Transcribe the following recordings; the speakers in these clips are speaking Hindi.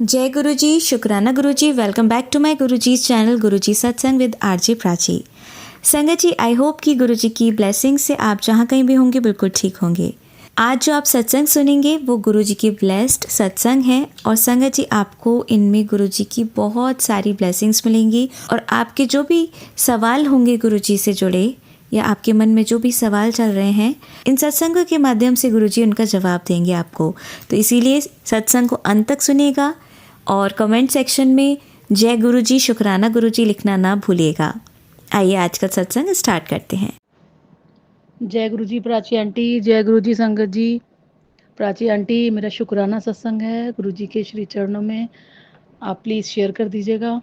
जय गुरु जी, शुक्राना गुरु जी। Welcome back to my Guru ji channel गुरु जी सत्संग विद आरजे प्राची। संगत जी, आई होप कि गुरु जी की ब्लेसिंग से आप जहाँ कहीं भी होंगे बिल्कुल ठीक होंगे। आज जो आप सत्संग सुनेंगे वो गुरु जी की ब्लेस्ड सत्संग है और संगत जी आपको इनमें गुरु जी की बहुत सारी ब्लेसिंग्स मिलेंगी और आपके जो भी सवाल होंगे गुरु जी से जुड़े या आपके मन में जो भी सवाल चल रहे हैं, इन सत्संगों के माध्यम से गुरुजी उनका जवाब देंगे आपको। तो इसीलिए सत्संग को अंत तक सुनिएगा और कमेंट सेक्शन में जय गुरुजी, शुक्राना गुरुजी लिखना ना भूलिएगा। आइए आज का सत्संग स्टार्ट करते हैं। जय गुरु जी प्राची आंटी, जय गुरु जी संगत जी। प्राची आंटी, मेरा शुक्राना सत्संग है गुरु जी के श्री चरणों में, आप प्लीज़ शेयर कर दीजिएगा।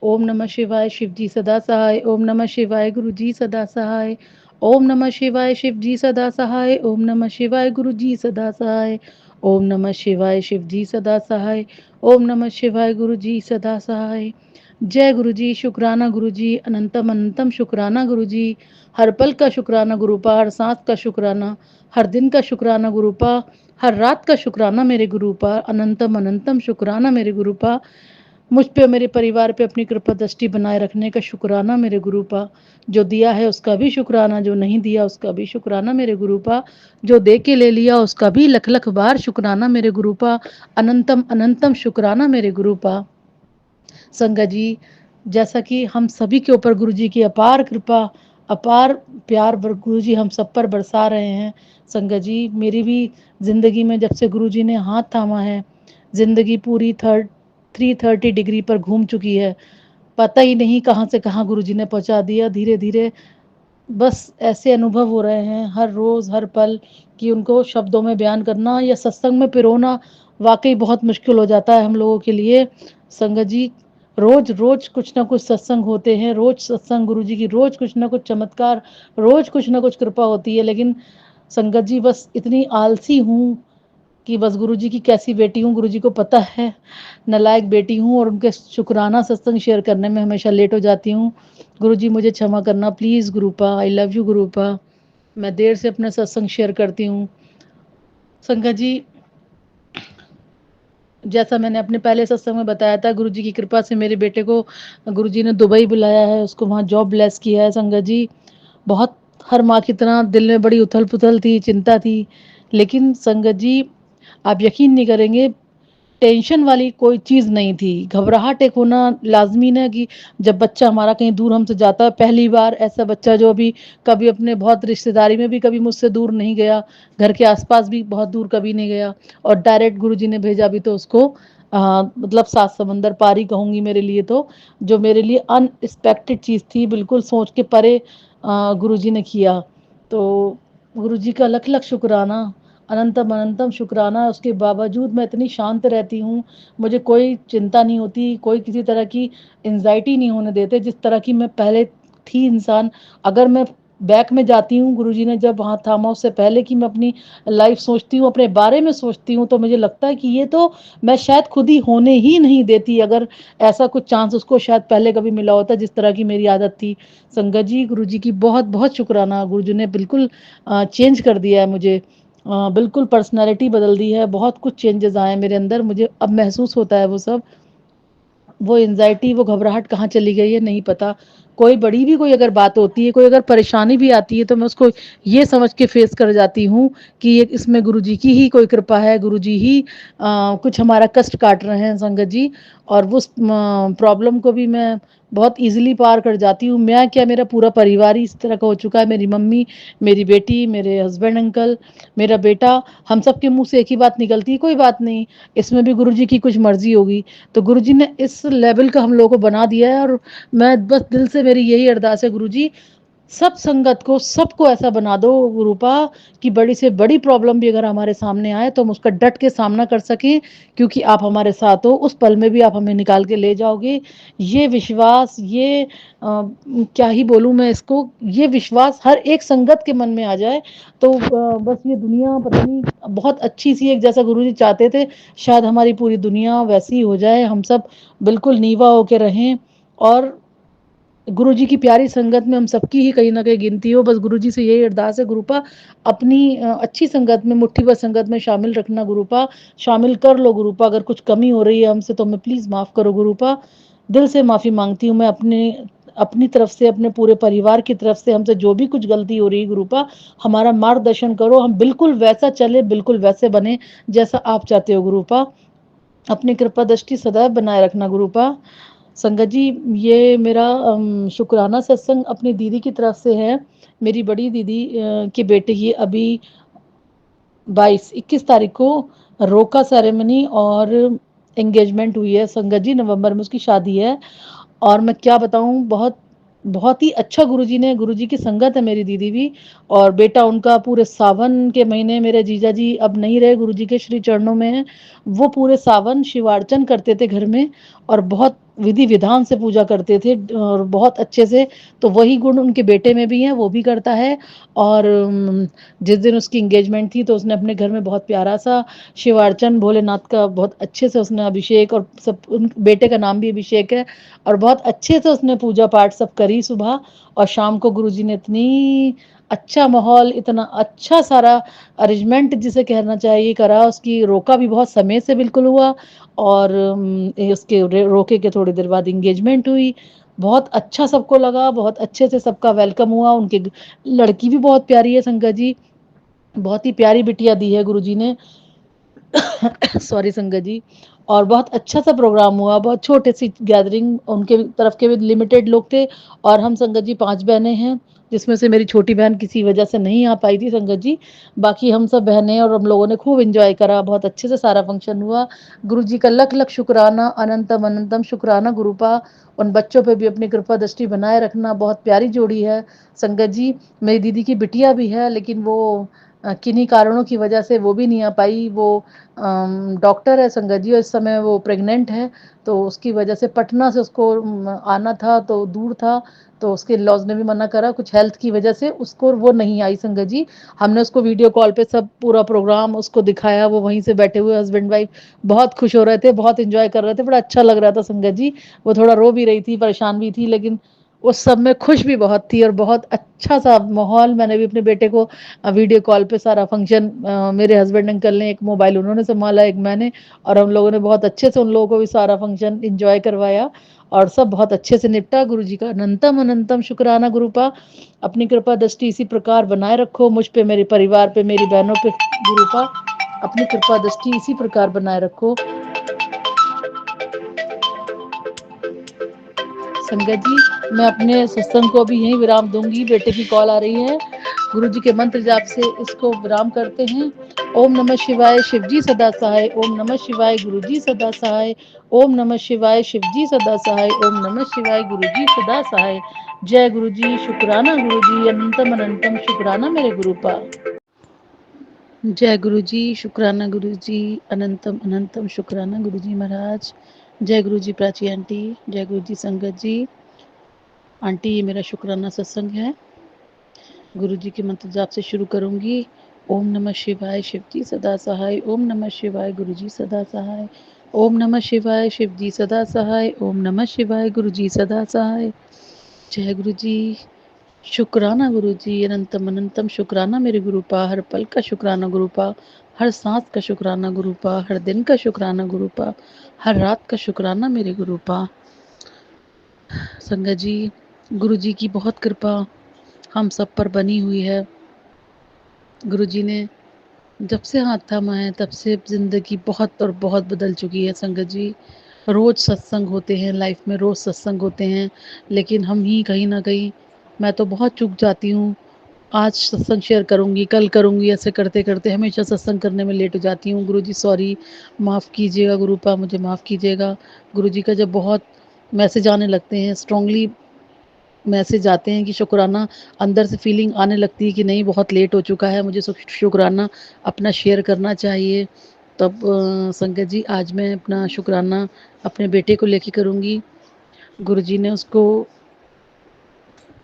ओम नमः शिवाय, शिव जी सदा सहाय। ओम नमः शिवाय, गुरु जी सदा सहाय। ओम नमः शिवाय, शिव जी सदा सहाय। ओम नमः शिवाय, गुरु जी सदा सहाय। ओम नमः शिवाय, शिव जी सदा सहाय। ओम नमः शिवाय, गुरु जी सदा सहाय। जय गुरु जी, शुक्राना गुरु जी, अनंतम अनंतम शुक्राना गुरु जी। हर पल का शुक्राना गुरुपा, हर सांस का शुक्राना, हर दिन का शुक्राना गुरुपा, हर रात का शुक्राना मेरे गुरुपा, अनंतम अनंतम शुक्राना मेरे गुरुपा। मुझ पे, मेरे परिवार पे अपनी कृपा दृष्टि बनाए रखने का शुक्राना मेरे गुरुपा। जो दिया है उसका भी शुक्राना, जो नहीं दिया उसका भी शुक्राना मेरे गुरुपा। जो दे के ले लिया उसका भी लख लख बार शुक्राना मेरे गुरुपा। अनंतम अनंतम शुक्राना मेरे गुरुपा। संगत जी, जैसा कि हम सभी के ऊपर गुरु जी की अपार कृपा, अपार प्यार गुरु जी हम सब पर बरसा रहे हैं। संगत जी, मेरी भी ज़िंदगी में जब से गुरु जी ने हाथ थामा है, ज़िंदगी पूरी 330 डिग्री पर घूम चुकी है। पता ही नहीं कहाँ से कहाँ गुरु जी ने पहुँचा दिया। धीरे धीरे बस ऐसे अनुभव हो रहे हैं हर रोज़ हर पल कि उनको शब्दों में बयान करना या सत्संग में पिरोना वाकई बहुत मुश्किल हो जाता है हम लोगों के लिए। संगत जी, रोज रोज कुछ ना कुछ सत्संग होते हैं, रोज सत्संग गुरु जी की, रोज कुछ ना कुछ चमत्कार, रोज कुछ ना कुछ कृपा होती है। लेकिन संगत जी, बस इतनी आलसी हूँ कि बस गुरु जी की कैसी बेटी हूँ गुरु जी को पता है। नालायक बेटी हूँ और उनके शुक्राना सत्संग शेयर करने में हमेशा लेट हो जाती हूँ। गुरु जी मुझे क्षमा करना please Gurupa. I love you Gurupa. मैं देर से अपना सत्संग शेयर करती हूँ। संगत जी, जैसा मैंने अपने पहले सत्संग में बताया था, गुरु जी की कृपा से मेरे बेटे को गुरु जी ने दुबई बुलाया है, उसको वहाँ जॉब ब्लेस किया है। संगत जी, बहुत हर माँ की तरह दिल में बड़ी उथल पुथल थी, चिंता थी। लेकिन संगत जी, आप यकीन नहीं करेंगे, टेंशन वाली कोई चीज़ नहीं थी। घबराहट एक होना लाजमी है कि जब बच्चा हमारा कहीं दूर हमसे जाता है, पहली बार ऐसा बच्चा जो अभी कभी अपने बहुत रिश्तेदारी में भी कभी मुझसे दूर नहीं गया, घर के आसपास भी बहुत दूर कभी नहीं गया, और डायरेक्ट गुरुजी ने भेजा भी तो उसको मतलब सात समंदर पार ही कहूँगी मेरे लिए तो। जो मेरे लिए अनएक्सपेक्टेड चीज़ थी, बिल्कुल सोच के परे गुरुजी ने किया। तो गुरुजी का लख लख शुक्राना, अनंतम अनंतम शुक्राना। उसके बावजूद मैं इतनी शांत रहती हूँ, मुझे कोई चिंता नहीं होती, कोई किसी तरह की एंजाइटी नहीं होने देते जिस तरह की मैं पहले थी इंसान। अगर मैं बैक में जाती हूँ, गुरुजी ने जब हाथ थामा उससे पहले कि मैं अपनी लाइफ सोचती हूँ, अपने बारे में सोचती हूँ, तो मुझे लगता है कि ये तो मैं शायद खुद ही होने ही नहीं देती अगर ऐसा कुछ चांस उसको शायद पहले कभी मिला होता जिस तरह की मेरी आदत थी। संगत जी, गुरुजी की बहुत बहुत शुक्राना। गुरुजी ने बिल्कुल चेंज कर दिया है मुझे, बिल्कुल पर्सनैलिटी बदल दी है, बहुत कुछ चेंजेस आए मेरे अंदर। मुझे अब महसूस होता है वो सब, वो एंजाइटी, वो घबराहट कहाँ चली गई है नहीं पता। कोई बड़ी भी कोई अगर बात होती है, कोई अगर परेशानी भी आती है, तो मैं उसको ये समझ के फेस कर जाती हूँ कि ये इसमें गुरुजी की ही कोई कृपा है, गुरुजी ही कुछ हमारा कष्ट काट रहे हैं संगत जी। और उस प्रॉब्लम को भी मैं बहुत इजीली पार कर जाती हूँ। मैं क्या, मेरा पूरा परिवार ही इस तरह का हो चुका है। मेरी मम्मी, मेरी बेटी, मेरे हस्बैंड अंकल, मेरा बेटा, हम सब के मुंह से एक ही बात निकलती है, कोई बात नहीं, इसमें भी गुरुजी की कुछ मर्जी होगी। तो गुरुजी ने इस लेवल का हम लोगों को बना दिया है। और मैं बस दिल से, मेरी यही अरदास है गुरुजी, सब संगत को, सबको ऐसा बना दो गुरुपा कि बड़ी से बड़ी प्रॉब्लम भी अगर हमारे सामने आए तो हम उसका डट के सामना कर सकें, क्योंकि आप हमारे साथ हो। उस पल में भी आप हमें निकाल के ले जाओगे, ये विश्वास, ये क्या ही बोलूँ मैं इसको, ये विश्वास हर एक संगत के मन में आ जाए तो बस ये दुनिया पता नहीं बहुत अच्छी सी, एक जैसा गुरुजी चाहते थे शायद हमारी पूरी दुनिया वैसी हो जाए, हम सब बिल्कुल नीवा होके रहें। और गुरुजी की प्यारी संगत में हम सबकी ही कहीं न कहीं गिनती हो। बस गुरुजी से यही अरदास है गुरुपा अपनी अच्छी संगत में, मुट्ठी भर संगत में शामिल रखना गुरुपा, शामिल कर लो गुरुपा। अगर कुछ कमी हो रही है हमसे तो हमें प्लीज़ माफ़ करो गुरुपा। दिल से माफ़ी माँगती हूँ मैं अपनी तरफ से, अपने पूरे परिवार की तरफ से हमसे जो भी कुछ गलती हो रही है गुरुपा, हमारा मार्गदर्शन करो, हम बिल्कुल वैसा चले, बिल्कुल वैसे बने जैसा आप चाहते हो गुरुपा। अपनी कृपा दृष्टि सदैव बनाए रखना गुरुपा। संगत जी, ये मेरा शुक्राना सत्संग अपनी दीदी की तरफ से है। मेरी बड़ी दीदी के बेटे की अभी 22-21 तारीख को रोका सेरेमनी और एंगेजमेंट हुई है संगत जी, नवंबर में उसकी शादी है। और मैं क्या बताऊँ, बहुत बहुत ही अच्छा गुरुजी की संगत है मेरी दीदी भी। और बेटा उनका पूरे सावन के महीने, मेरे जीजा जी अब नहीं रहे, गुरुजी के श्री चरणों में हैं। वो पूरे सावन शिवार्चन करते थे घर में और बहुत विधि विधान से पूजा करते थे और बहुत अच्छे से। तो वही गुण उनके बेटे में भी हैं, वो भी करता है। और जिस दिन उसकी एंगेजमेंट थी तो उसने अपने घर में बहुत प्यारा सा शिवार्चन भोलेनाथ का बहुत अच्छे से उसने अभिषेक, और सब उन बेटे का नाम भी अभिषेक है, और बहुत अच्छे से उसने पूजा पाठ सब करी सुबह। और शाम को गुरुजी ने इतनी अच्छा माहौल, इतना अच्छा सारा अरेंजमेंट जिसे कहना चाहिए करा। उसकी रोका भी बहुत समय से बिल्कुल हुआ और उसके रोके के थोड़ी देर बाद एंगेजमेंट हुई। बहुत अच्छा सबको लगा, बहुत अच्छे से सबका वेलकम हुआ। उनकी लड़की भी बहुत प्यारी है संगत जी, बहुत ही प्यारी बिटिया दी है गुरुजी ने। सॉरी संगत जी। और बहुत अच्छा सा प्रोग्राम हुआ, बहुत छोटे सी गैदरिंग, उनके तरफ के भी लिमिटेड लोग थे। और हम संगत जी 5 बहनें हैं, जिसमें से मेरी छोटी बहन किसी वजह से नहीं आ पाई थी संगत जी। बाकी हम सब बहनें और हम लोगों ने खूब एंजॉय करा, बहुत अच्छे से सारा फंक्शन हुआ। गुरु जी का लख लख शुक्राना, अनंतम अनंतम शुक्राना गुरुपा। उन बच्चों पे भी अपनी कृपा दृष्टि बनाए रखना, बहुत प्यारी जोड़ी है संगत जी। मेरी दीदी की बिटिया भी है, लेकिन वो किन्हीं कारणों की वजह से वो भी नहीं आ पाई। वो डॉक्टर है संगत जी और इस समय वो प्रेग्नेंट है, तो उसकी वजह से पटना से उसको आना था, तो दूर था, तो उसके लॉज ने भी मना करा कुछ हेल्थ की वजह से, उसको वो नहीं आई संगत जी। हमने उसको वीडियो कॉल पे सब पूरा प्रोग्राम उसको दिखाया, वो वहीं से बैठे हुए हस्बैंड वाइफ बहुत खुश हो रहे थे, बहुत एंजॉय कर रहे थे, बड़ा अच्छा लग रहा था संगत जी। वो थोड़ा रो भी रही थी, परेशान भी थी, लेकिन उस सब में खुश भी बहुत थी और बहुत अच्छा सा माहौल। मैंने भी अपने बेटे को वीडियो कॉल पे सारा फंक्शन, मेरे हस्बैंड अंकल ने एक मोबाइल उन्होंने संभाला, एक मैंने, और हम लोगों ने बहुत अच्छे से उन लोगों को भी सारा फंक्शन एंजॉय करवाया और सब बहुत अच्छे से निपटा। गुरु जी का अनंतम अनंतम शुक्राना गुरुपा। अपनी कृपा दृष्टि इसी प्रकार बनाए रखो मुझ पे, मेरे परिवार पे, मेरी बहनों पे गुरुपा। अपनी कृपा दृष्टि इसी प्रकार बनाए रखो संगत जी। मैं अपने सत्संग को अभी यहीं विराम दूंगी, बेटे की कॉल आ रही है। गुरु जी के मंत्र जाप से इसको विराम करते हैं। ओम नमः शिवाय, शिवजी सदा सहाय। ओम नमः शिवाय, गुरु जी सदा सहाय। ओम नमः शिवाय, शिवजी सदा सहाय। ओम नमः शिवाय, गुरु जी सदा सहाय। जय गुरु जी, शुक्राना गुरु जी, अनंतम अनंतम शुक्राना मेरे गुरुपा। जय गुरु जी, शुक्राना गुरु जी, अनंतम अनंतम शुक्राना गुरु जी महाराज। जय गुरु जी प्राची आंटी, जय गुरु जी संगत जी। आंटी, ये मेरा शुक्राना सत्संग है, गुरु जी के मंत्र जाप से शुरू करूंगी। ओम नमः शिवाय, शिवजी सदा सहाय। ओम नमः शिवाय, गुरु जी सदा सहाय। ओम नमः शिवाय, शिवजी सदा सहाय। ओम नमः शिवाय, गुरु जी सदा सहाय। जय गुरु जी, शुक्राना गुरु जी, अनंतम अनंतम शुक्राना मेरे गुरुपा। हर पल का शुक्राना गुरुपा, हर सांस का शुक्राना गुरुपा, हर दिन का शुक्राना गुरुपा, हर रात का शुक्राना मेरे गुरुपा। संगत जी, गुरु जी की बहुत कृपा हम सब पर बनी हुई है। गुरु जी ने जब से हाथ थामा है तब से ज़िंदगी बहुत और बहुत बदल चुकी है संगत जी। रोज़ सत्संग होते हैं, लाइफ में रोज़ सत्संग होते हैं, लेकिन हम ही कहीं ना कहीं, मैं तो बहुत चूक जाती हूँ। आज सत्संग शेयर करूँगी, कल करूँगी, ऐसे करते करते हमेशा सत्संग करने में लेट हो जाती हूँ। गुरु जी सॉरी, माफ़ कीजिएगा गुरुपा, मुझे माफ़ कीजिएगा। गुरु जी का जब बहुत मैसेज आने लगते हैं, स्ट्रांगली मैसेज आते हैं कि शुक्राना, अंदर से फीलिंग आने लगती है कि नहीं बहुत लेट हो चुका है, मुझे शुक्राना अपना शेयर करना चाहिए। तब संगत जी, आज मैं अपना शुक्राना अपने बेटे को लेके करूँगी। गुरुजी ने उसको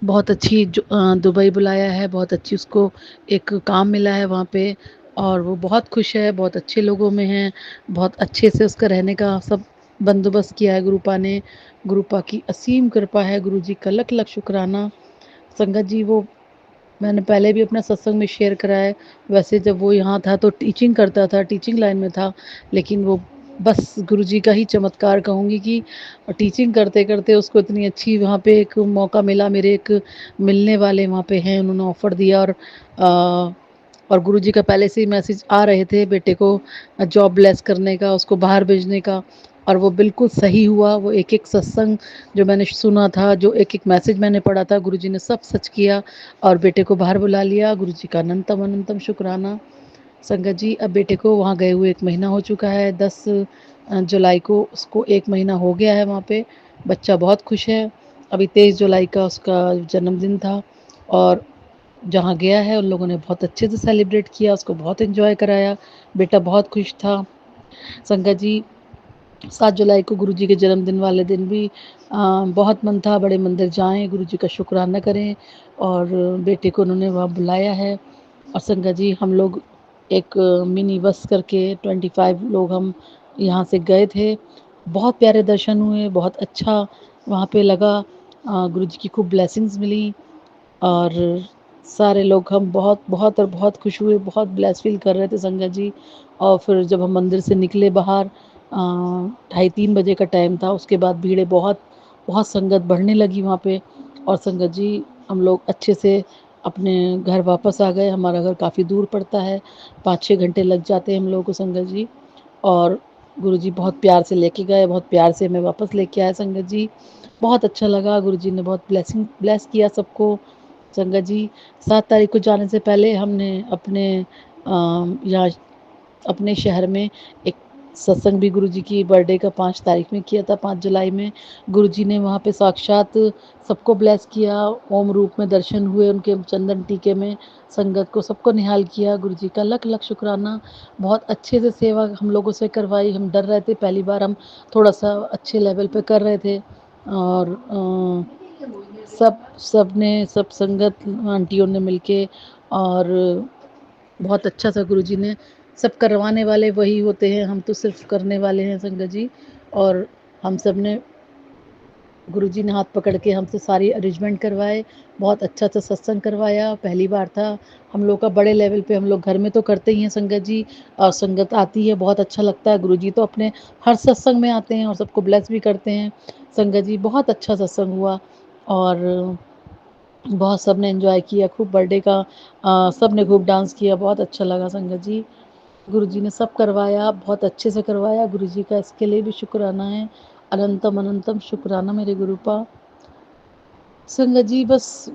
बहुत अच्छी दुबई बुलाया है, बहुत अच्छी उसको एक काम मिला है वहाँ पे, और वो बहुत खुश है, बहुत अच्छे लोगों में है, बहुत अच्छे से उसका रहने का सब बंदोबस्त किया है गुरुपा ने। गुरुपा की असीम कृपा है, गुरु जी का लख लख शुक्राना। संगत जी, वो मैंने पहले भी अपना सत्संग में शेयर करा है। वैसे जब वो यहाँ था तो टीचिंग करता था, टीचिंग लाइन में था, लेकिन वो बस गुरु जी का ही चमत्कार कहूँगी कि टीचिंग करते करते उसको इतनी अच्छी वहाँ पे एक मौका मिला। मेरे एक मिलने वाले वहाँ पे हैं, उन्होंने ऑफ़र दिया, और गुरु जी का पहले से ही मैसेज आ रहे थे बेटे को जॉब लेस करने का, उसको बाहर भेजने का, और वो बिल्कुल सही हुआ। वो एक एक सत्संग जो मैंने सुना था, जो एक एक मैसेज मैंने पढ़ा था, गुरु जी ने सब सच किया और बेटे को बाहर बुला लिया। गुरु जी का अनंतम अनंतम शुक्राना। संगत जी, अब बेटे को वहाँ गए हुए 1 महीना हो चुका है। 10 जुलाई को उसको 1 महीना हो गया है वहाँ पे। बच्चा बहुत खुश है। अभी 23 जुलाई का उसका जन्मदिन था, और जहाँ गया है उन लोगों ने बहुत अच्छे से सेलिब्रेट किया, उसको बहुत एंजॉय कराया। बेटा बहुत खुश था। संगत जी, 7 जुलाई को गुरु जी के जन्मदिन वाले दिन भी बहुत मन था बड़े मंदिर जाएं, गुरु जी का शुक्राना करें, और बेटे को उन्होंने वहाँ बुलाया है। और संगत जी, हम लोग एक मिनी बस करके 25 लोग हम यहाँ से गए थे। बहुत प्यारे दर्शन हुए, बहुत अच्छा वहाँ पे लगा। गुरु जी की खूब ब्लेसिंग्स मिली, और सारे लोग हम बहुत बहुत और बहुत खुश हुए, बहुत ब्लेस फील कर रहे थे संगत जी। और फिर जब हम मंदिर से निकले बाहर, 2:30-3 बजे का टाइम था, उसके बाद भीड़ें बहुत बहुत संगत बढ़ने लगी वहाँ पे। और संगत जी, हम लोग अच्छे से अपने घर वापस आ गए। हमारा घर काफ़ी दूर पड़ता है, 5-6 घंटे लग जाते हैं हम लोगों को संगत जी। और गुरुजी बहुत प्यार से लेके गए, बहुत प्यार से हमें वापस लेके आए संगत जी। बहुत अच्छा लगा, गुरुजी ने बहुत ब्लेस किया सबको। संगत जी, 7 तारीख को जाने से पहले हमने अपने यहाँ अपने शहर में एक सत्संग भी गुरुजी की बर्थडे का 5 तारीख में किया था, 5 जुलाई में। गुरुजी ने वहाँ पे साक्षात सबको ब्लेस किया, ओम रूप में दर्शन हुए उनके चंदन टीके में। संगत को सबको निहाल किया। गुरुजी का लख लख शुक्राना। बहुत अच्छे से सेवा हम लोगों से करवाई। हम डर रहे थे, पहली बार हम थोड़ा सा अच्छे लेवल पे कर रहे थे, और सब संगत आंटियों ने मिलके, और बहुत अच्छा सा गुरुजी ने, सब करवाने वाले वही होते हैं, हम तो सिर्फ करने वाले हैं संगत जी। और हम सब ने, गुरुजी ने हाथ पकड़ के हमसे सारी अरेंजमेंट करवाए, बहुत अच्छा सा सत्संग करवाया। पहली बार था हम लोग का बड़े लेवल पे। हम लोग घर में तो करते ही हैं संगत जी, और संगत आती है, बहुत अच्छा लगता है। गुरुजी तो अपने हर सत्संग में आते हैं और सबको ब्लेस भी करते हैं। संगत जी, बहुत अच्छा सत्संग हुआ, और बहुत सब ने एंजॉय किया खूब बर्थडे का। सब ने खूब डांस किया, बहुत अच्छा लगा संगत जी। गुरुजी ने सब करवाया, बहुत अच्छे से करवाया। गुरुजी का इसके लिए भी शुक्राना है, अनंतम अनंतम शुक्राना मेरे गुरुपा। संगत जी, बस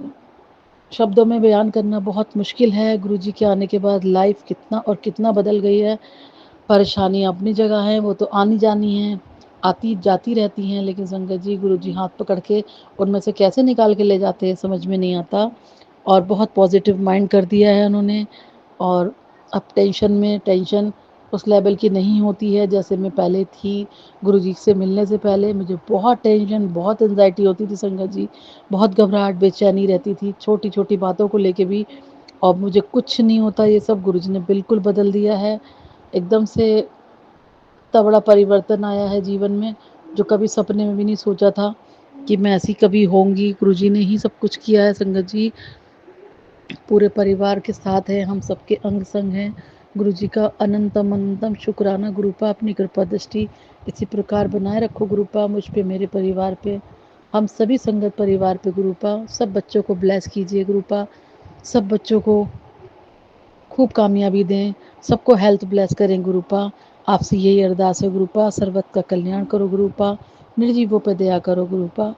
शब्दों में बयान करना बहुत मुश्किल है। गुरुजी के आने के बाद लाइफ कितना और कितना बदल गई है। परेशानियाँ अपनी जगह हैं, वो तो आनी जानी हैं, आती जाती रहती हैं, लेकिन संगत जी, गुरुजी हाथ पकड़ के उनमें से कैसे निकाल के ले जाते हैं समझ में नहीं आता। और बहुत पॉजिटिव माइंड कर दिया है उन्होंने। और अब टेंशन उस लेवल की नहीं होती है जैसे मैं पहले थी। गुरुजी से मिलने से पहले मुझे बहुत टेंशन, बहुत एंजाइटी होती थी संगत जी। बहुत घबराहट, बेचैनी रहती थी छोटी छोटी बातों को लेके भी। और मुझे कुछ नहीं होता, ये सब गुरुजी ने बिल्कुल बदल दिया है। एकदम से इतना बड़ा परिवर्तन आया है जीवन में, जो कभी सपने में भी नहीं सोचा था कि मैं ऐसी कभी होंगी। गुरुजी ने ही सब कुछ किया है संगत जी। पूरे परिवार के साथ हैं, हम सबके अंग संग हैं। गुरु जी का अनंतम अनंतम शुक्राना। गुरुपा, अपनी कृपा दृष्टि इसी प्रकार बनाए रखो गुरुपा, मुझ पे, मेरे परिवार पे, हम सभी संगत परिवार पे गुरुपा। सब बच्चों को ब्लेस कीजिए गुरुपा, सब बच्चों को खूब कामयाबी दें, सबको हेल्थ ब्लेस करें गुरुपा। आपसे यही अरदास है गुरुपा, सर्वत का कल्याण करो गुरुपा, निर्जीवों पर दया करो गुरुपा।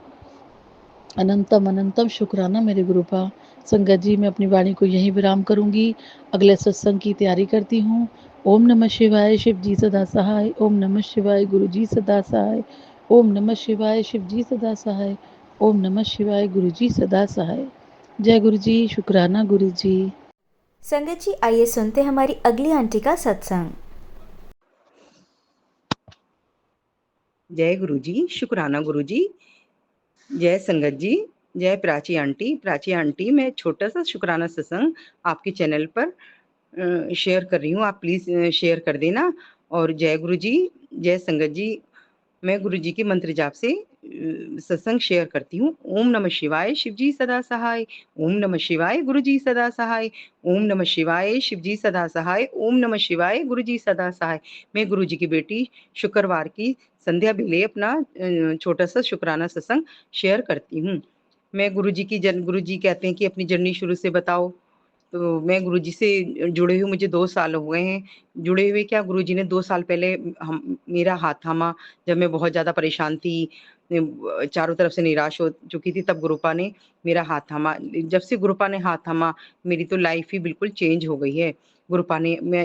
अनंतम अनंतम शुक्राना मेरे गुरुपा। संगत जी, मैं अपनी वाणी को यहीं विराम करूंगी, अगले सत्संग की तैयारी करती हूँ। ओम नमः शिवाय, शिव जी सदा सहाय। ओम नमः शिवाय, गुरु जी सदा सहाय। ओम नमः शिवाय, शिव जी सदा सहाय। ओम नमः शिवाय, गुरु जी सदा सहाय। जय गुरु जी, शुक्राना गुरु जी। संगत जी, आइए सुनते हैं हमारी अगली आंटी का सत्संग। जय गुरु जी, शुक्राना गुरु जी। जय संगत जी, जय प्राची आंटी। प्राची आंटी, मैं छोटा सा शुक्राना सत्संग आपके चैनल पर शेयर कर रही हूँ, आप प्लीज़ शेयर कर देना। और जय गुरु जी, जय संगत जी। मैं गुरुजी के मंत्र जाप से सत्संग शेयर करती हूँ। ओम नमः शिवाय, शिवजी सदा सहाय। ओम नमः शिवाय, गुरुजी सदा सहाय। ओम नमः शिवाय, शिवजी सदा सहाय। ओम नमः शिवाय, गुरुजी सदा सहाय। मैं गुरुजी की बेटी शुक्रवार की संध्या बेले अपना छोटा-सा शुकराना सत्संग शेयर करती हूँ। मैं गुरुजी कहते हैं कि अपनी जर्नी शुरू से बताओ। तो मैं गुरुजी से जुड़े हुए मुझे 2 साल हो गए हैं। जुड़े हुए क्या, गुरुजी ने 2 साल पहले हम मेरा हाथ थामा जब मैं बहुत ज़्यादा परेशान थी, चारों तरफ से निराश हो चुकी थी, तब गुरुपा ने मेरा हाथ थामा। जब से गुरुपा ने हाथ थामा, मेरी तो लाइफ़ ही बिल्कुल चेंज हो गई है। गुरुपा ने मैं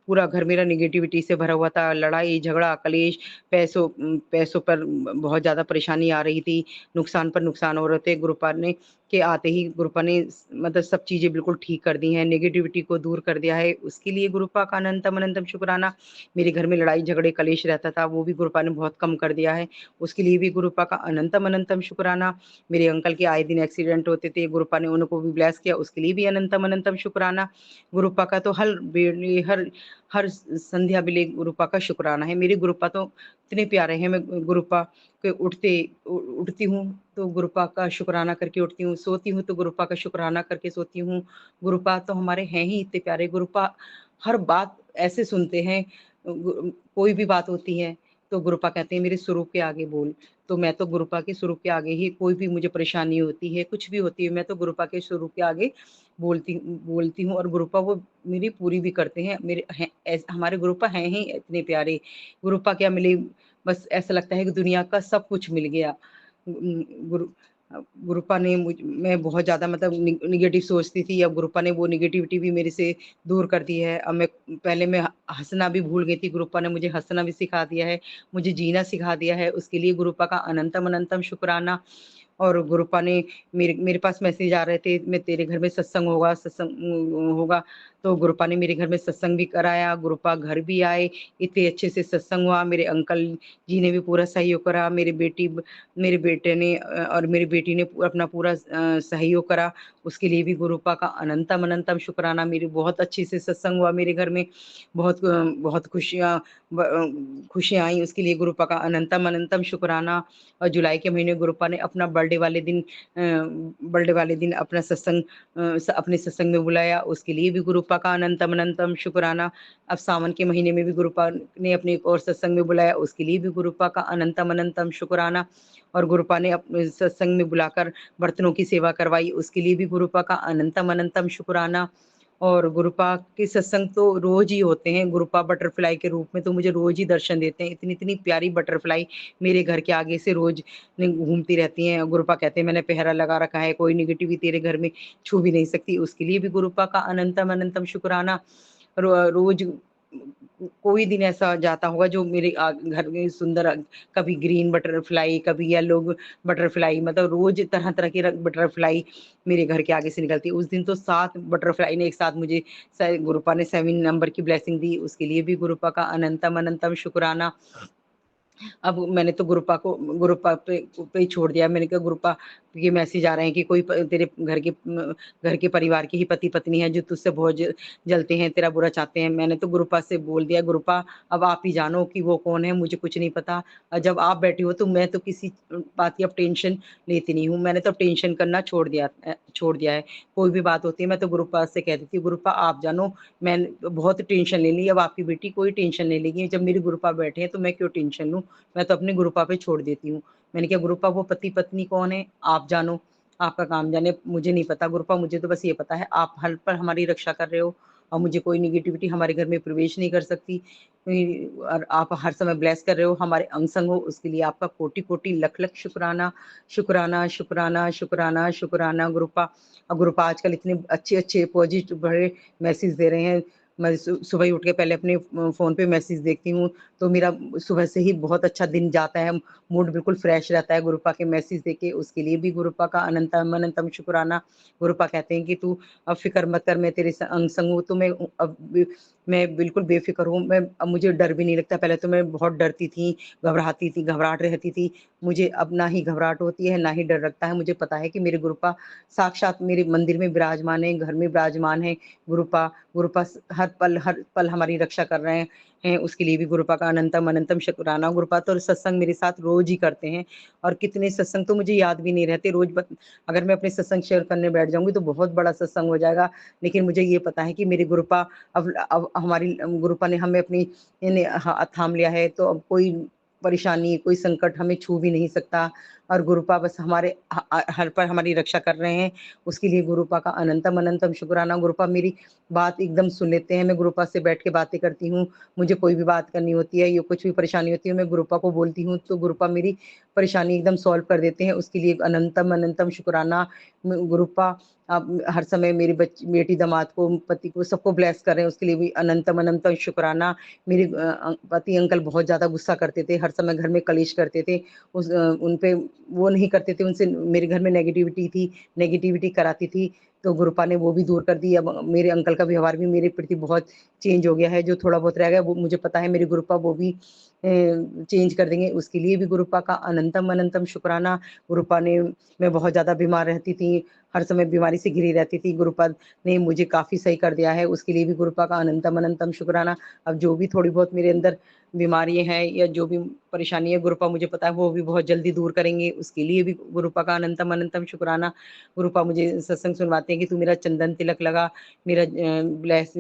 पूरा घर मेरा नेगेटिविटी से भरा हुआ था, लड़ाई, झगड़ा, कलेश, पैसों पर बहुत ज़्यादा परेशानी आ रही थी, नुकसान पर नुकसान हो रहे थे। गुरुपा ने के आते ही गुरुपा ने मतलब सब चीज़ें बिल्कुल ठीक कर दी हैं, नेगेटिविटी को दूर कर दिया है, उसके लिए गुरुपा का अनंतम अनंतम शुक्राना। मेरे घर में लड़ाई झगड़े कलेश रहता था, वो भी गुरुपा ने बहुत कम कर दिया है, उसके लिए भी गुरुपा का अनंतम अनंतम शुक्राना। मेरे अंकल के आए दिन एक्सीडेंट होते थे, गुरुपा ने उनको भी ब्लेस किया, उसके लिए भी अनंतम अनंतम शुक्राना। गुरुपा का तो हर हर संध्या बेले गुरुपा का शुक्राना है। मेरे गुरुपा तो इतने प्यारे हैं, मैं गुरुपा के उठती हूँ तो गुरुपा का शुक्राना करके उठती हूँ, सोती हूँ तो गुरुपा का शुक्राना करके सोती हूँ। गुरुपा तो हमारे हैं ही इतने प्यारे, गुरुपा हर बात ऐसे सुनते हैं, कोई भी बात होती है तो गुरुपा कहते हैं मेरे स्वरूप के आगे बोल। तो मैं तो गुरुपा के स्वरूप के आगे ही, कोई भी मुझे परेशानी होती है, कुछ भी होती है, मैं तो गुरुपा के स्वरूप के आगे बोलती बोलती हूँ और गुरुपा वो मेरी पूरी भी करते हैं। मेरे हैं हमारे गुरुपा हैं ही इतने प्यारे। गुरुपा क्या मिले, बस ऐसा लगता है कि दुनिया का सब कुछ मिल गया। गुरु गुरुपा ने मैं बहुत ज़्यादा मतलब नेगेटिव सोचती थी, अब गुरुपा ने वो नेगेटिविटी भी मेरे से दूर कर दी है। अब मैं पहले मैं हँसना भी भूल गई थी, गुरुपा ने मुझे हँसना भी सिखा दिया है, मुझे जीना सिखा दिया है, उसके लिए गुरुपा का अनंतम अनंतम शुक्राना। और गुरुपा ने मेरे मेरे पास मैसेज आ रहे थे, मैं तेरे घर में सत्संग होगा, तो गुरुपा ने मेरे घर में सत्संग भी कराया, गुरुपा घर भी आए, इतने अच्छे से सत्संग हुआ, मेरे अंकल जी ने भी पूरा सहयोग करा, मेरे बेटे ने और मेरी बेटी ने अपना पूरा सहयोग करा, उसके लिए भी गुरुपा का अनंतम अनंतम शुक्राना। मेरी बहुत अच्छे से सत्संग हुआ मेरे घर में, बहुत खुशियाँ आई, उसके लिए गुरुपा का अनंतम अनंतम शुक्राना। और जुलाई के महीने गुरुपा ने अपना बर्थडे वाले दिन अपना सत्संग अपने सत्संग में बुलाया, उसके लिए भी गुरुपा का अनंतम अनंतम शुक्राना। अब सावन के महीने में भी गुरुपा ने अपने एक और सत्संग में बुलाया, उसके लिए भी गुरुपा का अनंतम अनंतम शुक्राना। और गुरुपा ने अपने सत्संग में बुलाकर बर्तनों की सेवा करवाई, उसके लिए भी गुरुपा का अनंतम अनंतम शुक्राना। और गुरुपा के सत्संग तो रोज़ ही होते हैं, गुरुपा बटरफ्लाई के रूप में तो मुझे रोज़ ही दर्शन देते हैं, इतनी-इतनी प्यारी बटरफ्लाई मेरे घर के आगे से रोज़ घूमती रहती हैं। गुरुपा कहते हैं मैंने पहरा लगा रखा है, कोई नेगेटिविटी तेरे घर में छू भी नहीं सकती, उसके लिए भी गुरुपा का अनंतम अनंतम शुक्राना। रोज़ कोई दिन ऐसा जाता होगा जो मेरे घर में सुंदर कभी ग्रीन बटरफ्लाई, कभी येलो बटरफ्लाई, मतलब रोज़ तरह-तरह की बटरफ्लाई मेरे घर के आगे से निकलती है। उस दिन तो 7 बटरफ्लाई ने एक साथ मुझे गुरुपा ने 7 नंबर की ब्लेसिंग दी, उसके लिए भी गुरुपा का अनंतम अनंतम शुक्राना। अब मैंने तो गुरुपा पे ही छोड़ दिया। मैंने कहा गुरुपा ये मैसेज आ रहे हैं कि कोई तेरे घर के परिवार के ही पति-पत्नी हैं जो तुझसे बहुत जलते हैं, तेरा बुरा चाहते हैं। मैंने तो गुरुपा से बोल दिया, गुरुपा अब आप ही जानो कि वो कौन है, मुझे कुछ नहीं पता। जब आप बैठी हो तो मैं तो किसी बात की अब टेंशन लेती नहीं हूँ। मैंने तो अब टेंशन करना छोड़ दिया है। कोई भी बात होती है मैं तो गुरुपा से कह देती हूँ, गुरुपा आप जानो, मैंने बहुत टेंशन ले ली, अब आपकी बेटी कोई टेंशन नहीं लेगी। जब मेरे गुरुपा बैठे हैं तो मैं क्यों टेंशन लूँ? मैं तो अपने गुरुपा पे छोड़ देती हूँ। मैंने कहा गुरुपा वो पति-पत्नी कौन है? आप जानो, आपका काम जाने, मुझे नहीं पता गुरुपा, मुझे तो बस ये पता है आप हर पल हमारी रक्षा कर रहे हो और मुझे कोई नेगेटिविटी हमारे घर में प्रवेश नहीं कर सकती। और आप हर समय ब्लेस कर रहे हो, हमारे अंग-संग हो, उसके लिए आपका कोटि-कोटि लख-लख शुक्राना, शुक्राना, शुक्राना, शुक्राना, शुक्राना गुरुपा। गुरुपा आजकल इतने अच्छे-अच्छे पॉजिटिव भरे मैसेज दे रहे हैं। मैं सुबह ही उठ के पहले अपने फ़ोन पे मैसेज देखती हूँ, तो मेरा सुबह से ही बहुत अच्छा दिन जाता है, मूड बिल्कुल फ्रेश रहता है गुरुपा के मैसेज देख के, उसके लिए भी गुरुपा का अनंतम अनंतम शुक्राना। गुरुपा कहते हैं कि तू अब फ़िक्र मत कर, मैं तेरे अंग संग हूँ, तो मैं बिल्कुल बेफ़िक्र हूँ, अब मुझे डर भी नहीं लगता। पहले तो मैं बहुत डरती थी, घबराती थी, घबराहट रहती थी। मुझे अब ना ही घबराहट होती है, ना ही डर लगता है। मुझे पता है कि मेरे गुरुपा साक्षात मेरे मंदिर में विराजमान हैं, घर में विराजमान हैं। गुरुपा गुरुपा हर पल हमारी रक्षा कर रहे हैं। हैं उसके लिए भी गुरुपा का अनंतम अनंतम शुक्राना। गुरुपा तो सत्संग मेरे साथ रोज़ ही करते हैं और कितने सत्संग तो मुझे याद भी नहीं रहते। अगर मैं अपने सत्संग शेयर करने बैठ जाऊँगी तो बहुत बड़ा सत्संग हो जाएगा। लेकिन मुझे ये पता है कि मेरी गुरुपा अब हमारी गुरुपा ने हमें अपनी थाम लिया है, तो अब कोई परेशानी, कोई संकट हमें छू भी नहीं सकता और गुरुपा बस हमारे हर पल हमारी रक्षा कर रहे हैं। उसके लिए गुरुपा का अनंतम अनंतम शुक्राना। गुरुपा मेरी बात एकदम सुन लेते हैं। मैं गुरुपा से बैठ के बातें करती हूँ। मुझे कोई भी बात करनी होती है या कुछ भी परेशानी होती है, मैं गुरुपा को बोलती हूँ, तो गुरुपा मेरी परेशानी एकदम सॉल्व कर देते हैं। उसके लिए अनंतम अनंतम शुक्राना। गुरुपा आप हर समय मेरी बेटी दामाद को, पति को, सबको ब्लेस कर रहे हैं, उसके लिए भी अनंतम अनंतम शुक्राना। मेरे पति अंकल बहुत ज़्यादा गुस्सा करते थे, हर समय घर में कलेश करते थे। उन पे वो नहीं करते थे, उनसे मेरे घर में नेगेटिविटी थी, नेगेटिविटी कराती थी, तो गुरुपा ने वो भी दूर कर दी। अब मेरे अंकल का व्यवहार भी मेरे प्रति बहुत चेंज हो गया है। जो थोड़ा बहुत रह गया वो मुझे पता है मेरी गुरुपा वो भी चेंज कर देंगे। उसके लिए भी गुरुपा का अनंतम अनंतम शुक्राना। गुरुपा ने मैं बहुत ज़्यादा बीमार रहती थी, हर समय बीमारी से घिरी रहती थी। गुरुपा ने मुझे काफ़ी सही कर दिया है, उसके लिए भी गुरुपा का अनंतम अनंतम शुक्राना। अब जो भी थोड़ी बहुत मेरे अंदर बीमारियाँ हैं या जो भी परेशानी है, गुरुपा मुझे पता है वो भी बहुत जल्दी दूर करेंगे। उसके लिए भी गुरुपा का अनंतम अनंतम शुक्राना। गुरुपा मुझे सत्संग सुनवाते हैं कि तू मेरा चंदन तिलक लगा, मेरा ब्लेस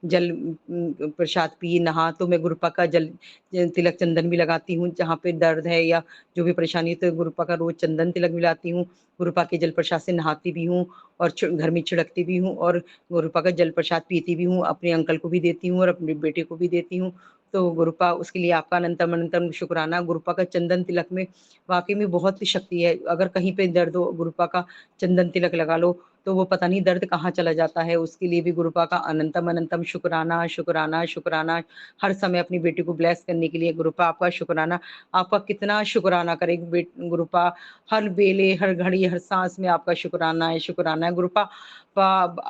जल प्रसाद पी, नहा, तो मैं गुरुपा का तिलक चंदन भी लगाती हूँ। जहाँ पे दर्द है या जो भी परेशानी है तो गुरुपा का रोज़ चंदन तिलक मिलाती हूँ। गुरुपा के जल प्रसाद से नहाती भी हूँ और घर में छिड़कती भी हूँ और गुरुपा का जल प्रसाद पीती भी हूँ। अपने अंकल को भी देती हूँ और अपने बेटे को भी देती हूँ। तो गुरुपा उसके लिए आपका अनंतम अनंतम शुक्राना। गुरुपा का चंदन तिलक में वाक़ई में बहुत शक्ति है। अगर कहीं पे दर्द हो, गुरुपा का चंदन तिलक लगा लो, तो वो पता नहीं दर्द कहाँ चला जाता है। उसके लिए भी गुरुपा का अनंतम अनंतम शुक्राना, शुक्राना, शुक्राना। हर समय अपनी बेटी को ब्लेस करने के लिए गुरुपा आपका शुक्राना। आपका कितना शुक्राना करें गुरुपा, हर वेले, हर घड़ी, हर साँस में आपका शुक्राना है, शुक्राना है। गुरुपा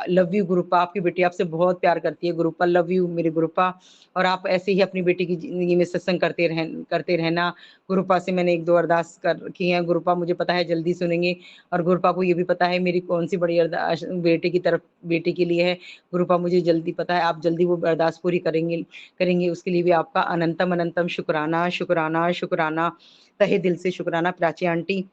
लव यू गुरुपा, आपकी बेटी आपसे बहुत प्यार करती है गुरुपा, लव यू मेरे गुरुपा। और आप ऐसे ही अपनी बेटी की ज़िंदगी में सत्संग करते रहना। गुरुपा से मैंने 1-2 अरदास कर रखी हैं, गुरुपा मुझे पता है जल्दी सुनेंगे और गुरुपा को ये भी पता है मेरी कौन-सी बड़ी अरदास बेटे के लिए है। गुरुपा मुझे जल्दी पता है, आप जल्दी वो अरदास पूरी करेंगे, उसके लिए भी आपका अनंतम अनंतम शुक्राना, शुक्राना, शुक्राना। तहे दिल से शुक्राना। प्राची आंटी,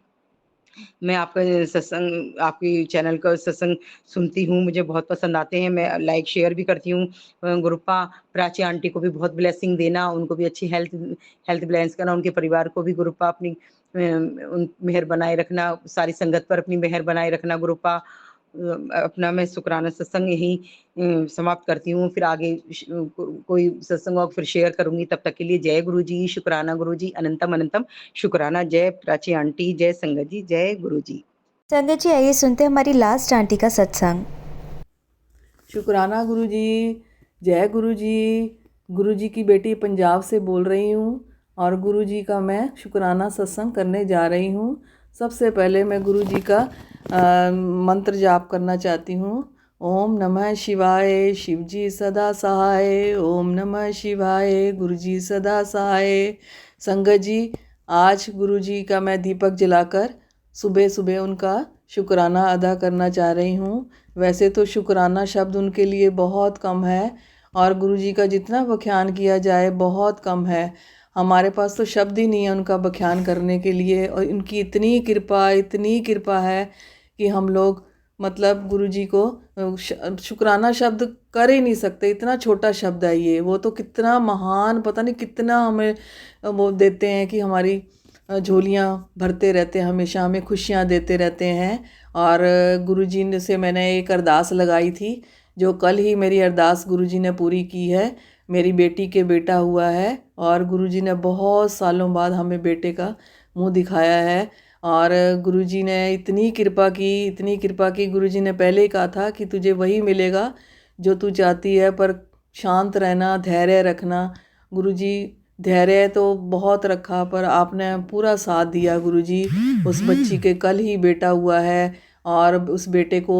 मैं आपका सत्संग, आपकी चैनल का सत्संग सुनती हूँ, मुझे बहुत पसंद आते हैं, मैं लाइक शेयर भी करती हूँ। गुरुपा प्राची आंटी को भी बहुत ब्लेसिंग देना, उनको भी अच्छी हेल्थ हेल्थ ब्लेंस करना, उनके परिवार को भी गुरुपा अपनी उन मेहर बनाए रखना, सारी संगत पर अपनी मेहर बनाए रखना गुरुपा। अपना मैं शुक्राना सत्संग यहीं समाप्त करती हूँ, फिर आगे कोई सत्संग और फिर शेयर करूँगी। तब तक के लिए जय गुरु जी, शुक्राना गुरु जी, अनंतम अनंतम शुक्राना। जय प्राची आंटी, जय संगत जी, जय गुरु जी। संगत जी आइए सुनते हैं हमारी लास्ट आंटी का सत्संग। शुक्राना गुरु जी, जय गुरु जी। गुरु जी की बेटी पंजाब से बोल रही हूँ और गुरु जी का मैं शुक्राना सत्संग करने जा रही हूँ। सबसे पहले मैं गुरु जी का मंत्र जाप करना चाहती हूँ। ओम नमः शिवाय, शिव जी सदा सहाय। ओम नमः शिवाय, गुरु जी सदा सहाय। संगत जी, आज गुरु जी का मैं दीपक जलाकर सुबह सुबह उनका शुक्राना अदा करना चाह रही हूँ। वैसे तो शुक्राना शब्द उनके लिए बहुत कम है और गुरुजी का जितना बख्यान किया जाए बहुत कम है। हमारे पास तो शब्द ही नहीं है उनका बख्यान करने के लिए और उनकी इतनी कृपा है कि हम लोग मतलब गुरुजी को शुक्राना शब्द कर ही नहीं सकते। इतना छोटा शब्द है ये, वो तो कितना महान, पता नहीं कितना हमें वो देते हैं कि हमारी झोलियाँ भरते रहते हैं, हमेशा हमें खुशियाँ देते रहते हैं। और गुरुजी ने से मैंने एक अरदास लगाई थी जो कल ही मेरी अरदास गुरुजी ने पूरी की है। मेरी बेटी के बेटा हुआ है और गुरुजी ने बहुत सालों बाद हमें बेटे का मुंह दिखाया है और गुरुजी ने इतनी कृपा की। गुरुजी ने पहले ही कहा था कि तुझे वही मिलेगा जो तू चाहती है, पर शांत रहना, धैर्य रखना। गुरुजी धैर्य तो बहुत रखा पर आपने पूरा साथ दिया गुरुजी। उस बच्ची के कल ही बेटा हुआ है और उस बेटे को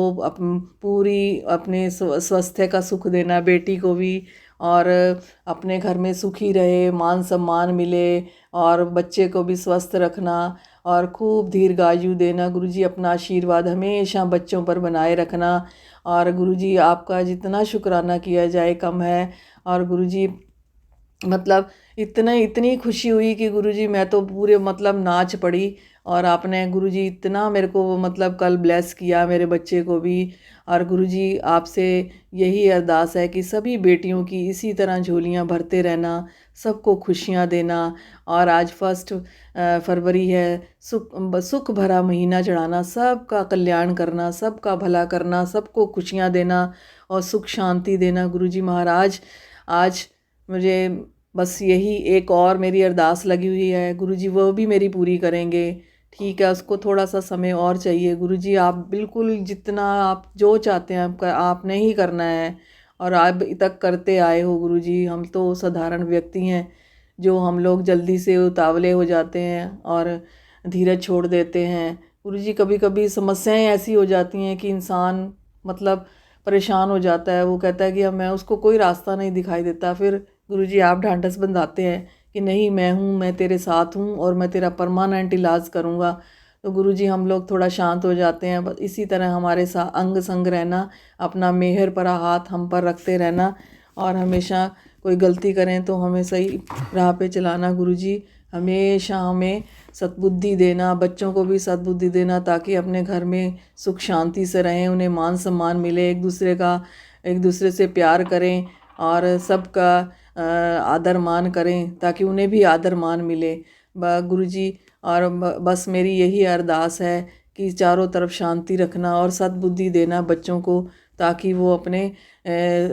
पूरी अपने स्वास्थ्य का सुख देना, बेटी को भी, और अपने घर में सुखी रहे, मान सम्मान मिले और बच्चे को भी स्वस्थ रखना और खूब दीर्घायु देना। गुरुजी अपना आशीर्वाद हमेशा बच्चों पर बनाए रखना। और गुरुजी आपका जितना शुक्राना किया जाए कम है। और गुरुजी मतलब इतनी खुशी हुई कि गुरुजी मैं तो पूरे मतलब नाच पड़ी। और आपने गुरुजी इतना मेरे को मतलब कल ब्लेस किया मेरे बच्चे को भी। और गुरुजी आपसे यही अरदास है कि सभी बेटियों की इसी तरह झोलियां भरते रहना, सबको खुशियां देना। और आज 1 फरवरी है, सुख भरा महीना चढ़ाना, सबका कल्याण करना, सबका भला करना, सबको खुशियां देना और सुख शांति देना। गुरुजी महाराज आज मुझे बस यही एक और मेरी अरदास लगी हुई है, गुरुजी वो भी मेरी पूरी करेंगे। ठीक है, उसको थोड़ा सा समय और चाहिए। गुरुजी आप बिल्कुल जितना आप जो चाहते हैं आपने ही करना है और अब तक करते आए हो। गुरुजी हम तो साधारण व्यक्ति हैं, जो हम लोग जल्दी से उतावले हो जाते हैं और धीरज छोड़ देते हैं। गुरुजी कभी कभी समस्याएं ऐसी हो जाती हैं कि इंसान मतलब परेशान हो जाता है, वो कहता है कि अब मैं उसको कोई रास्ता नहीं दिखाई देता। फिर गुरुजी आप ढांढस बंधाते हैं कि नहीं मैं हूँ, मैं तेरे साथ हूँ और मैं तेरा परमानेंट इलाज करूँगा। तो गुरुजी हम लोग थोड़ा शांत हो जाते हैं। बस इसी तरह हमारे साथ अंग संग रहना, अपना मेहर भरा हाथ हम पर रखते रहना और हमेशा कोई गलती करें तो हमें सही राह पे चलाना। गुरुजी हमेशा हमें सद्बुद्धि देना, बच्चों को भी सद्बुद्धि देना, ताकि अपने घर में सुख शांति से रहें, उन्हें मान सम्मान मिले, एक दूसरे से प्यार करें और सबका आदर मान करें, ताकि उन्हें भी आदर मान मिले। गुरुजी और बस मेरी यही अरदास है कि चारों तरफ शांति रखना और सद्बुद्धि देना बच्चों को, ताकि वो अपने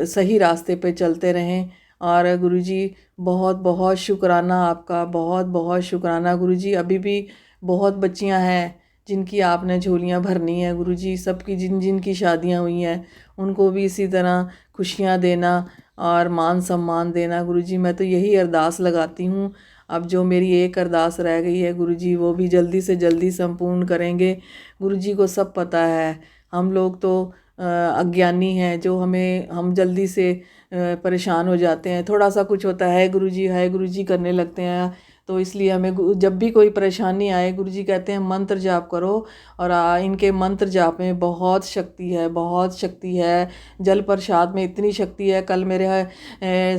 सही रास्ते पे चलते रहें। और गुरुजी बहुत बहुत शुक्राना आपका, बहुत बहुत शुक्राना गुरुजी। अभी भी बहुत बच्चियां हैं जिनकी आपने झोलियां भरनी है गुरुजी, सबकी जिन जिन की शादियां हुई हैं उनको भी इसी तरह खुशियां देना और मान सम्मान देना। गुरुजी मैं तो यही अरदास लगाती हूँ। अब जो मेरी एक अरदास रह गई है गुरुजी, वो भी जल्दी से जल्दी संपूर्ण करेंगे। गुरुजी को सब पता है, हम लोग तो अज्ञानी हैं, जो हम जल्दी से परेशान हो जाते हैं। थोड़ा सा कुछ होता है गुरुजी करने लगते हैं। तो इसलिए हमें जब भी कोई परेशानी आए, गुरुजी कहते हैं मंत्र जाप करो। और इनके मंत्र जाप में बहुत शक्ति है, बहुत शक्ति है। जल प्रसाद में इतनी शक्ति है। कल मेरे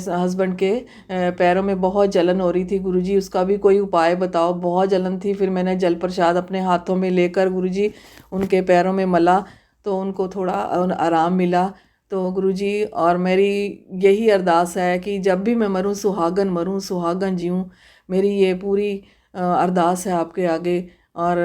हस्बैंड के पैरों में बहुत जलन हो रही थी गुरुजी, उसका भी कोई उपाय बताओ। बहुत जलन थी, फिर मैंने जल प्रसाद अपने हाथों में लेकर गुरुजी उनके पैरों में मला, तो उनको थोड़ा आराम मिला। तो गुरुजी और मेरी यही अरदास है कि जब भी मैं मरूं सुहागन जीऊं। मेरी ये पूरी अरदास है आपके आगे। और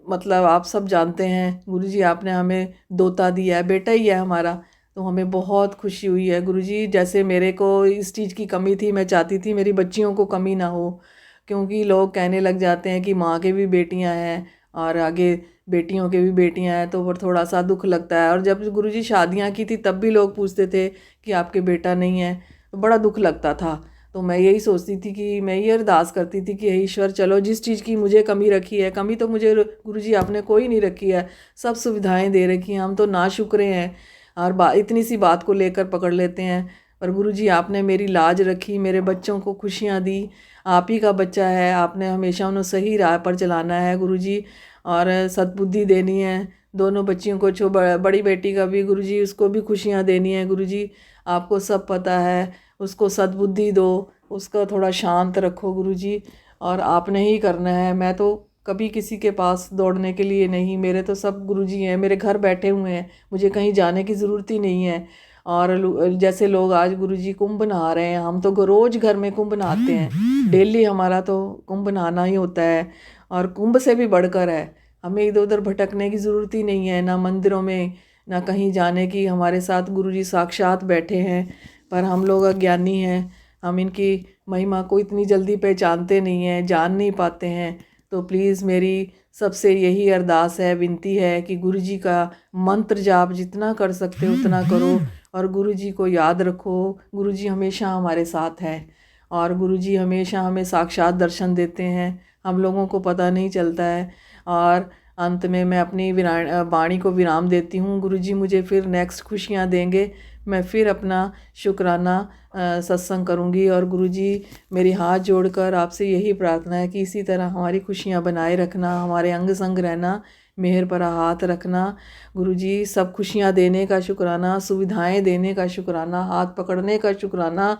मतलब आप सब जानते हैं गुरुजी, आपने हमें दोता दिया है, बेटा ही है हमारा, तो हमें बहुत खुशी हुई है गुरुजी। जैसे मेरे को इस चीज़ की कमी थी, मैं चाहती थी मेरी बच्चियों को कमी ना हो, क्योंकि लोग कहने लग जाते हैं कि माँ के भी बेटियां हैं और आगे बेटियों के भी बेटियां हैं, तो वो थोड़ा सा दुख लगता है। और जब गुरुजी शादियां की थी तब भी लोग पूछते थे कि आपके बेटा नहीं है, तो बड़ा दुख लगता था। तो मैं यही सोचती थी कि मैं ये अरदास करती थी कि हे ईश्वर, चलो जिस चीज़ की मुझे कमी रखी है, कमी तो मुझे गुरुजी आपने कोई नहीं रखी है, सब सुविधाएं दे रखी हैं, हम तो नाशुक्रे हैं और इतनी सी बात को लेकर पकड़ लेते हैं। पर गुरुजी आपने मेरी लाज रखी, मेरे बच्चों को खुशियाँ दी। आप ही का बच्चा है, आपने हमेशा उन्हें सही राह पर चलाना है गुरुजी और सद्बुद्धि देनी है। दोनों बच्चियों को बड़ी बेटी का भी गुरुजी, उसको भी खुशियाँ देनी है गुरुजी। आपको सब पता है, उसको सद्बुद्धि दो, उसको थोड़ा शांत रखो गुरुजी, और आपने ही करना है। मैं तो कभी किसी के पास दौड़ने के लिए नहीं, मेरे तो सब गुरुजी हैं, मेरे घर बैठे हुए हैं, मुझे कहीं जाने की ज़रूरत ही नहीं है। और जैसे लोग आज गुरुजी कुंभ नहा रहे हैं, हम तो रोज़ घर में कुंभ नहाते हैं, डेली हमारा तो कुंभ नहाना ही होता है। और कुंभ से भी बढ़कर है, हमें इधर उधर भटकने की ज़रूरत ही नहीं है, ना मंदिरों में ना कहीं जाने की। हमारे साथ गुरुजी साक्षात बैठे हैं, पर हम लोग अज्ञानी हैं, हम इनकी महिमा को इतनी जल्दी पहचानते नहीं हैं, जान नहीं पाते हैं। तो प्लीज़ मेरी सबसे यही अरदास है, विनती है कि गुरुजी का मंत्र जाप जितना कर सकते हो उतना करो और गुरुजी को याद रखो। गुरुजी हमेशा हमारे साथ हैं और गुरुजी हमेशा हमें साक्षात दर्शन देते हैं, हम लोगों को पता नहीं चलता है। और अंत में मैं अपनी वाणी को विराम देती हूँ। गुरुजी मुझे फिर नेक्स्ट खुशियाँ देंगे, मैं फिर अपना शुक्राना सत्संग करूँगी। और गुरुजी मेरी हाथ जोड़कर आपसे यही प्रार्थना है कि इसी तरह हमारी खुशियाँ बनाए रखना, हमारे अंग संग रहना, मेहर भरा हाथ रखना। गुरुजी सब खुशियाँ देने का शुक्राना, सुविधाएं देने का शुक्राना, हाथ पकड़ने का शुक्राना,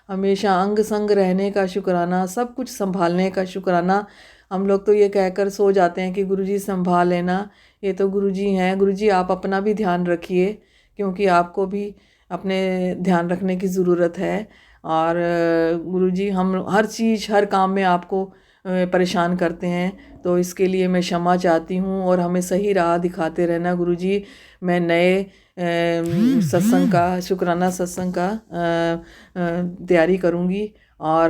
हमेशा अंग संग रहने का शुक्राना, सब कुछ संभालने का शुक्राना। हम लोग तो ये कहकर सो जाते हैं कि गुरुजी संभाल लेना, ये तो गुरुजी हैं। गुरुजी आप अपना भी ध्यान रखिए, क्योंकि आपको भी अपने ध्यान रखने की ज़रूरत है। और गुरुजी हम हर चीज़ हर काम में आपको परेशान करते हैं, तो इसके लिए मैं क्षमा चाहती हूँ और हमें सही राह दिखाते रहना गुरुजी। मैं नए सत्संग का शुक्राना सत्संग का तैयारी करूँगी। और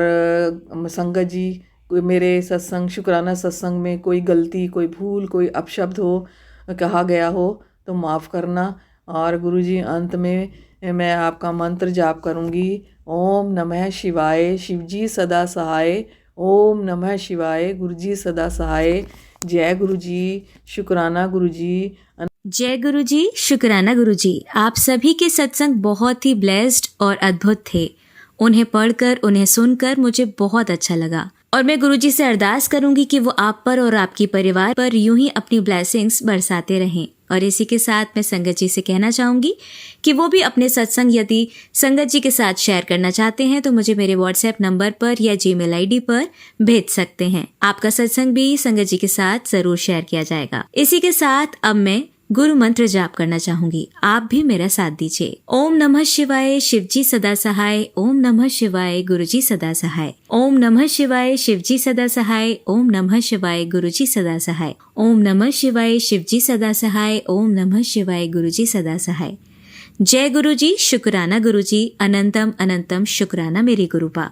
संगत जी, कोई मेरे सत्संग शुक्राना सत्संग में कोई गलती, कोई भूल, कोई अपशब्द हो, कहा गया हो तो माफ़ करना। और गुरुजी अंत में मैं आपका मंत्र जाप करूँगी। ओम नमः शिवाय, शिवजी सदा सहाय। ओम नमः शिवाय, गुरुजी सदा सहाय। जय गुरुजी, शुक्राना गुरुजी। जय गुरुजी, शुक्राना गुरुजी। आप सभी के सत्संग बहुत ही ब्लेस्ड और अद्भुत थे। उन्हें पढ़कर, उन्हें सुनकर मुझे बहुत अच्छा लगा और मैं गुरुजी से अरदास करूंगी कि वो आप पर और आपके परिवार पर यूं ही अपनी ब्लेसिंग्स बरसाते रहें। और इसी के साथ मैं संगत जी से कहना चाहूंगी कि वो भी अपने सत्संग यदि संगत जी के साथ शेयर करना चाहते हैं तो मुझे मेरे व्हाट्सएप नंबर पर या जीमेल आईडी पर भेज सकते हैं। आपका सत्संग भी संगत जी के साथ जरूर शेयर किया जाएगा। इसी के साथ अब मैं गुरु मंत्र जाप करना चाहूंगी, आप भी मेरा साथ दीजिए। ओम नमः शिवाय, शिवजी सदा सहाय। ओम नमः शिवाय, गुरुजी सदा सहाय। ओम नमः शिवाय, शिवजी सदा सहाय। ओम नमः शिवाय, गुरुजी सदा सहाय। ओम नमः शिवाय, शिवजी सदा सहाय। ओम नमः शिवाय, गुरुजी सदा सहाय। जय गुरुजी, शुक्राना गुरुजी। अनंतम अनंतम शुक्राना मेरे गुरुपा।